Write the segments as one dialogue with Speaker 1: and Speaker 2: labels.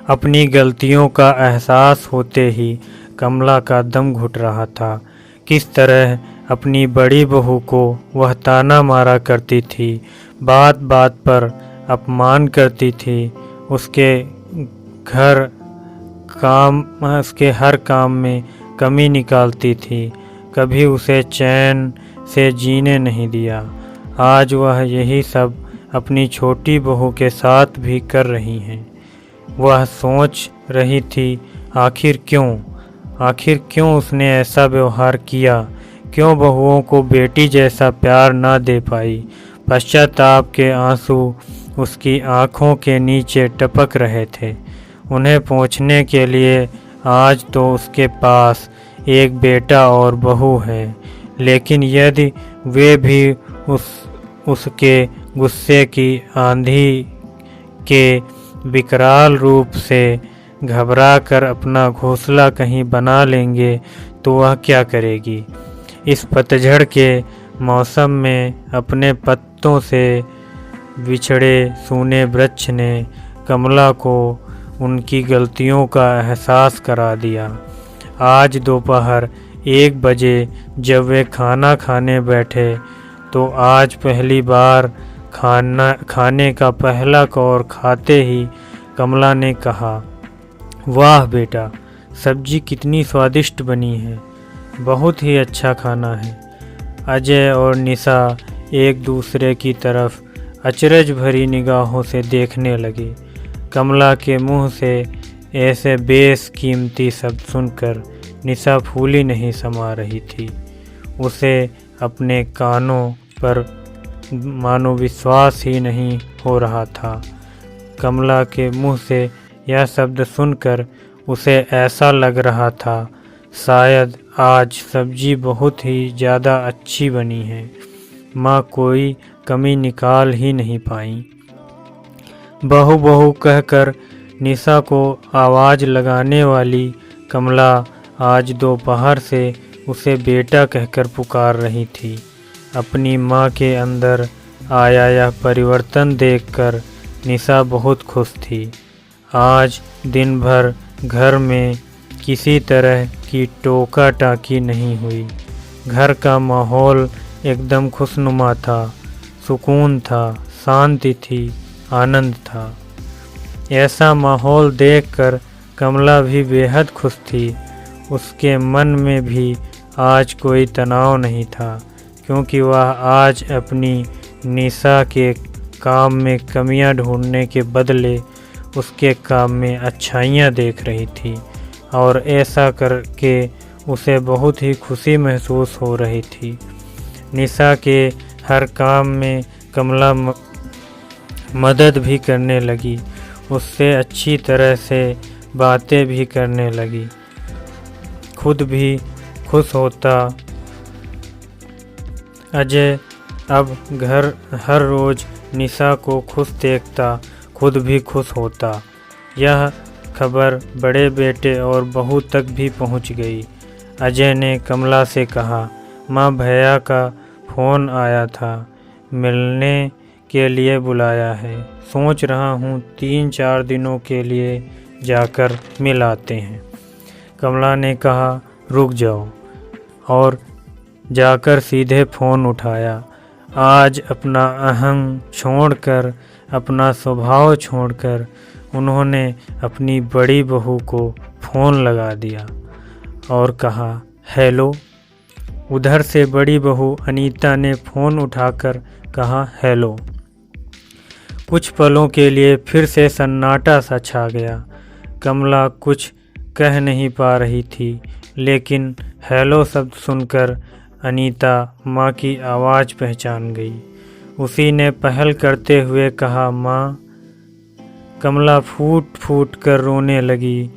Speaker 1: अपनी गलतियों का एहसास होते ही कमला का दम घुट रहा था। किस तरह अपनी बड़ी बहू को वह ताना मारा करती थी, बात बात पर अपमान करती थी, उसके हर काम में कमी निकालती थी, कभी उसे चैन से जीने नहीं दिया। आज वह यही सब अपनी छोटी बहू के साथ भी कर रही हैं। वह सोच रही थी आखिर क्यों उसने ऐसा व्यवहार किया, क्यों बहुओं को बेटी जैसा प्यार ना दे पाई। पश्चाताप के आंसू उसकी आंखों के नीचे टपक रहे थे। उन्हें पहुंचने के लिए आज तो उसके पास एक बेटा और बहू है, लेकिन यदि वे भी उसके गुस्से की आंधी के विकराल रूप से घबरा कर अपना घोंसला कहीं बना लेंगे तो वह क्या करेगी। इस पतझड़ के मौसम में अपने पत्तों से बिछड़े सूने वृक्ष ने कमला को उनकी गलतियों का एहसास करा दिया। आज दोपहर 1 बजे जब वे खाना खाने बैठे तो आज पहली बार खाने का पहला कौर खाते ही कमला ने कहा, वाह बेटा, सब्जी कितनी स्वादिष्ट बनी है, बहुत ही अच्छा खाना है। अजय और निशा एक दूसरे की तरफ अचरज भरी निगाहों से देखने लगे। कमला के मुंह से ऐसे बेशकीमती शब्द सुनकर निशा फूली नहीं समा रही थी। उसे अपने कानों पर मानो विश्वास ही नहीं हो रहा था। कमला के मुंह से यह शब्द सुनकर उसे ऐसा लग रहा था शायद आज सब्जी बहुत ही ज़्यादा अच्छी बनी है, माँ कोई कमी निकाल ही नहीं पाई। बहू बहू कहकर निशा को आवाज़ लगाने वाली कमला आज दोपहर से उसे बेटा कहकर पुकार रही थी। अपनी माँ के अंदर आया यह परिवर्तन देखकर निशा बहुत खुश थी। आज दिन भर घर में किसी तरह की टोका टाकी नहीं हुई। घर का माहौल एकदम खुशनुमा था, सुकून था, शांति थी, आनंद था। ऐसा माहौल देखकर कमला भी बेहद खुश थी। उसके मन में भी आज कोई तनाव नहीं था, क्योंकि वह आज अपनी निशा के काम में कमियां ढूंढने के बदले उसके काम में अच्छाइयाँ देख रही थी, और ऐसा करके उसे बहुत ही खुशी महसूस हो रही थी। निशा के हर काम में कमला मदद भी करने लगी, उससे अच्छी तरह से बातें भी करने लगी, खुद भी खुश होता। अजय अब घर हर रोज़ निशा को खुश देखता, खुद भी खुश होता। यह खबर बड़े बेटे और बहू तक भी पहुंच गई। अजय ने कमला से कहा, माँ भैया का फ़ोन आया था, मिलने के लिए बुलाया है। सोच रहा हूँ 3-4 दिनों के लिए जाकर मिल आते हैं। कमला ने कहा, रुक जाओ, और जाकर सीधे फ़ोन उठाया। आज अपना अहंग छोड़कर, अपना स्वभाव छोड़कर उन्होंने अपनी बड़ी बहू को फ़ोन लगा दिया और कहा, हेलो। उधर से बड़ी बहू अनीता ने फ़ोन उठाकर कहा, हेलो। कुछ पलों के लिए फिर से सन्नाटा सा छा गया। कमला कुछ कह नहीं पा रही थी, लेकिन हेलो शब्द सुनकर अनीता माँ की आवाज़ पहचान गई। उसी ने पहल करते हुए कहा, माँ। कमला फूट फूट कर रोने लगी।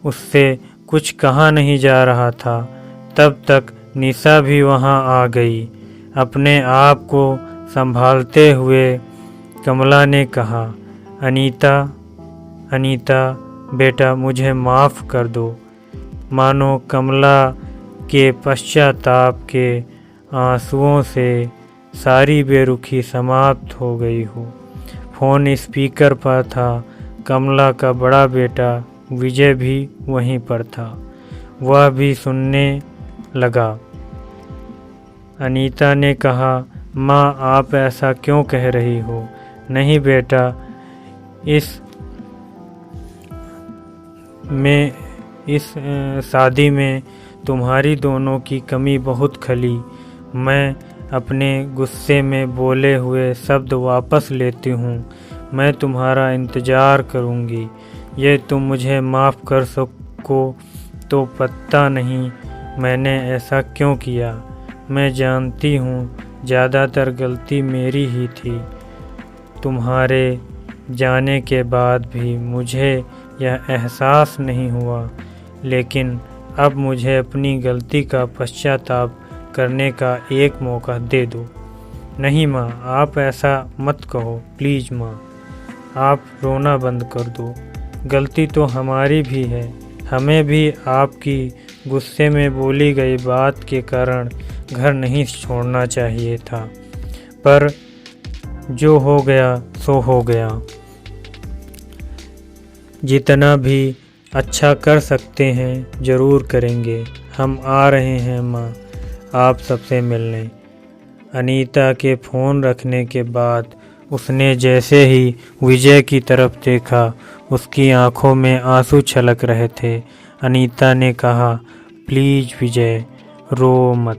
Speaker 1: उससे कुछ कहा नहीं जा रहा था। तब तक निशा भी वहाँ आ गई। अपने आप को संभालते हुए कमला ने कहा, अनीता बेटा, मुझे माफ़ कर दो। मानो कमला के पश्चाताप के आंसुओं से सारी बेरुखी समाप्त हो गई हो। फ़ोन स्पीकर पर था। कमला का बड़ा बेटा विजय भी वहीं पर था। वह भी सुनने लगा। अनीता ने कहा, माँ आप ऐसा क्यों कह रही हो? नहीं बेटा, इस शादी में तुम्हारी दोनों की कमी बहुत खली। मैं अपने गुस्से में बोले हुए शब्द वापस लेती हूँ। मैं तुम्हारा इंतज़ार करूँगी। ये तुम मुझे माफ़ कर सको तो पता नहीं मैंने ऐसा क्यों किया। मैं जानती हूँ ज़्यादातर गलती मेरी ही थी। तुम्हारे जाने के बाद भी मुझे यह एहसास नहीं हुआ, लेकिन अब मुझे अपनी गलती का पश्चाताप करने का एक मौका दे दो। नहीं माँ, आप ऐसा मत कहो प्लीज़ माँ, आप रोना बंद कर दो। गलती तो हमारी भी है। हमें भी आपकी गुस्से में बोली गई बात के कारण घर नहीं छोड़ना चाहिए था, पर जो हो गया सो हो गया। जितना भी अच्छा कर सकते हैं ज़रूर करेंगे। हम आ रहे हैं माँ आप सबसे मिलने। अनीता के फ़ोन रखने के बाद उसने जैसे ही विजय की तरफ देखा, उसकी आंखों में आंसू छलक रहे थे। अनीता ने कहा, प्लीज़ विजय, रो मत।